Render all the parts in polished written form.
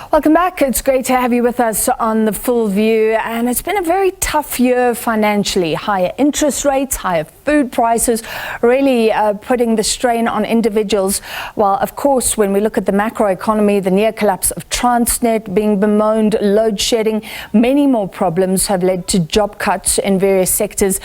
Welcome back. It's great to have you with us on The Full View. And it's been a very tough year financially. Higher interest rates, higher food prices, really putting the strain on individuals. While, of course, when we look at the macroeconomy, the near collapse of Transnet being bemoaned, load shedding, many more problems have led to job cuts in various sectors.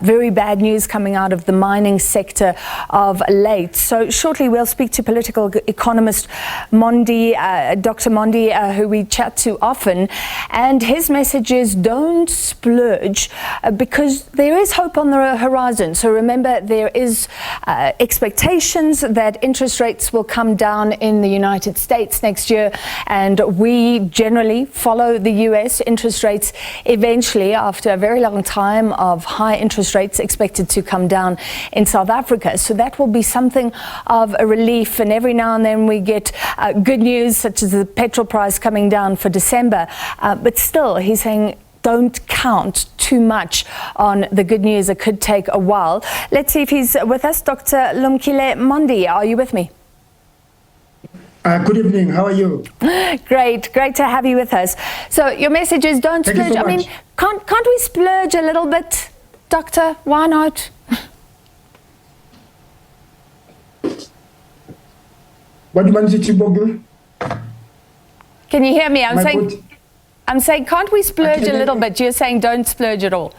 Very bad news coming out of the mining sector of late. So shortly we'll speak to political economist Mondi, Dr. Mondi, who we chat to often, and his message is don't splurge because there is hope on the horizon. So remember, there is expectations that interest rates will come down in the United States next year, and we generally follow the US interest rates eventually after a very long time of high interest rates expected to come down in South Africa. So that will be something of a relief, and every now and then we get good news such as the petrol price coming down for December, but still he's saying don't count too much on the good news. It could take a while. Let's see if he's with us. Dr. Lumkile Mondi, are you with me? Good evening. How are you? Great to have you with us. So your message is don't splurge. I mean, can't we splurge a little bit, Doctor? Why not? What do you want to do? Can you hear me? I'm saying, can't we splurge a little bit? You're saying don't splurge at all.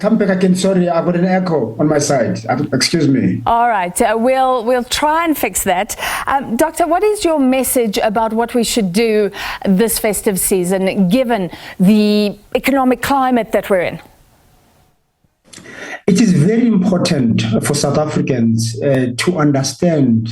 Come back again. Sorry, I've got an echo on my side. Excuse me. All right, we'll try and fix that. Doctor, what is your message about what we should do this festive season, given the economic climate that we're in? It is very important for South Africans to understand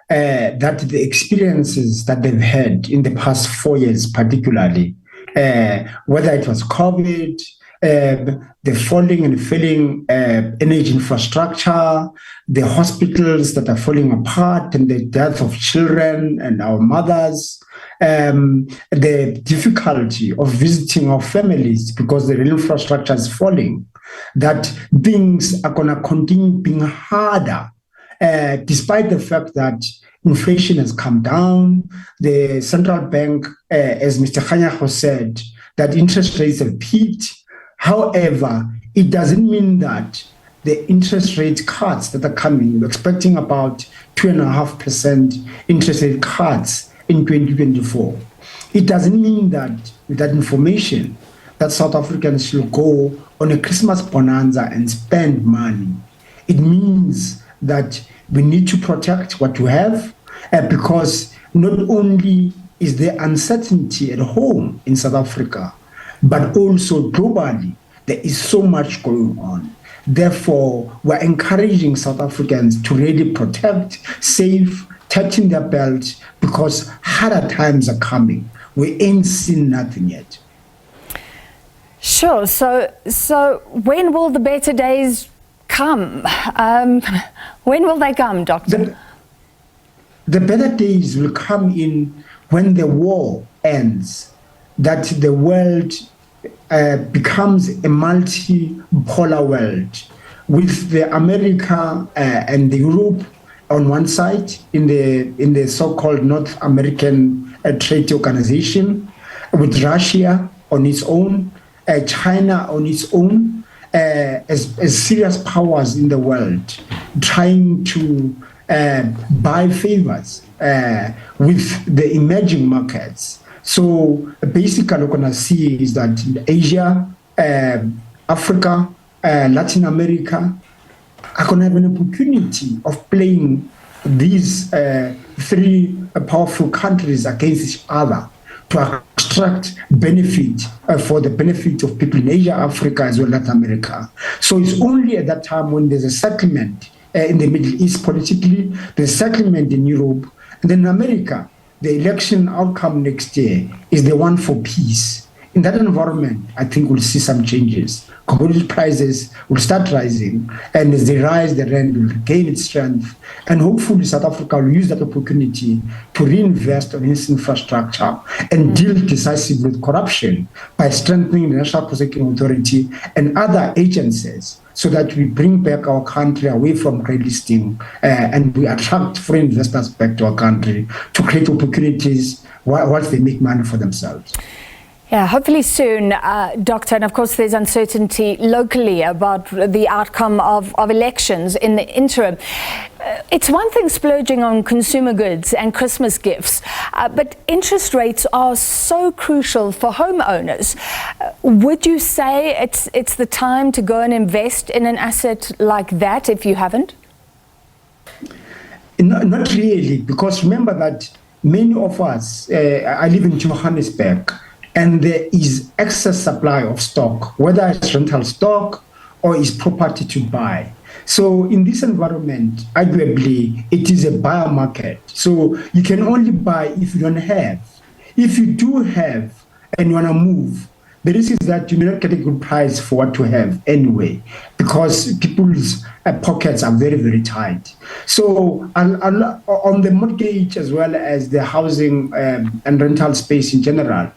that the experiences that they've had in the past 4 years, particularly, whether it was COVID, the falling and failing energy infrastructure, the hospitals that are falling apart, and the death of children and our mothers, the difficulty of visiting our families because the real infrastructure is falling, that things are going to continue being harder, despite the fact that inflation has come down. The central bank, as Mr. Khanyago said, that interest rates have peaked. However, it doesn't mean that the interest rate cuts that are coming, we're expecting about 2.5% interest rate cuts in 2024. It doesn't mean that with that information that South Africans should go on a Christmas bonanza and spend money. It means that we need to protect what we have, because not only is there uncertainty at home in South Africa, but also globally, there is so much going on. Therefore, we're encouraging South Africans to really protect, save, tighten their belt, because harder times are coming. We ain't seen nothing yet. Sure. So when will the better days come? When will they come, Doctor? The better days will come in when the war ends, that the world becomes a multipolar world, with the America and the Europe on one side in the so-called North American Trade Organization, with Russia on its own, China on its own, as serious powers in the world, trying to buy favors with the emerging markets. So basically what we're going to see is that Asia, Africa, Latin America are going to have an opportunity of playing these three powerful countries against each other to extract benefit for the benefit of people in Asia, Africa, as well as Latin America. So it's only at that time when there's a settlement in the Middle East politically, there's settlement in Europe, and then in America, the election outcome next year is the one for peace. In that environment, I think we'll see some changes. Commodity prices will start rising, and as they rise, the rand will regain its strength. And hopefully, South Africa will use that opportunity to reinvest on its infrastructure and deal decisively with corruption by strengthening the National Prosecuting Authority and other agencies so that we bring back our country away from grey listing and we attract foreign investors back to our country to create opportunities whilst they make money for themselves. Yeah, hopefully soon, Doctor. And of course, there's uncertainty locally about the outcome of elections in the interim. It's one thing splurging on consumer goods and Christmas gifts, but interest rates are so crucial for homeowners. Would you say it's the time to go and invest in an asset like that if you haven't? Not really, because remember that many of us, I live in Johannesburg, and there is excess supply of stock, whether it's rental stock or is property to buy. So in this environment, arguably, it is a buyer market. So you can only buy if you don't have. If you do have and you want to move, the risk is that you may not get a good price for what you have anyway, because people's pockets are very, very tight. So on the mortgage as well as the housing and rental space in general,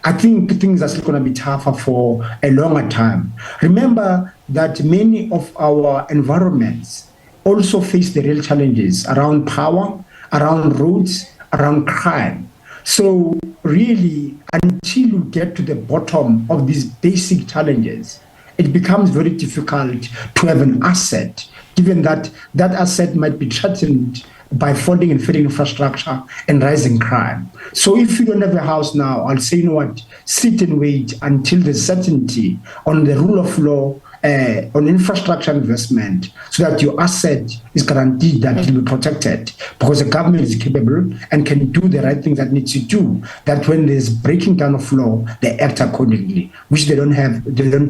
I think things are still going to be tougher for a longer time. Remember that many of our environments also face the real challenges around power, around roads, around crime. So really, until you get to the bottom of these basic challenges, it becomes very difficult to have an asset, given that that asset might be threatened by falling and failing infrastructure and rising crime. So if you don't have a house now, I'll say, you know what, sit and wait until there's certainty on the rule of law, on infrastructure investment, so that your asset is guaranteed that it will be protected, because the government is capable and can do the right things that needs to do, that when there's breaking down of law, they act accordingly, which they don't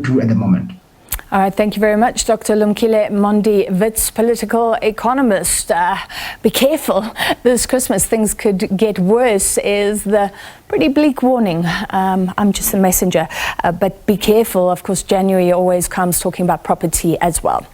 do at the moment. All right, thank you very much, Dr. Lumkile Mondi, Wits political economist. Be careful this Christmas, things could get worse, is the pretty bleak warning. I'm just a messenger, but be careful. Of course, January always comes talking about property as well.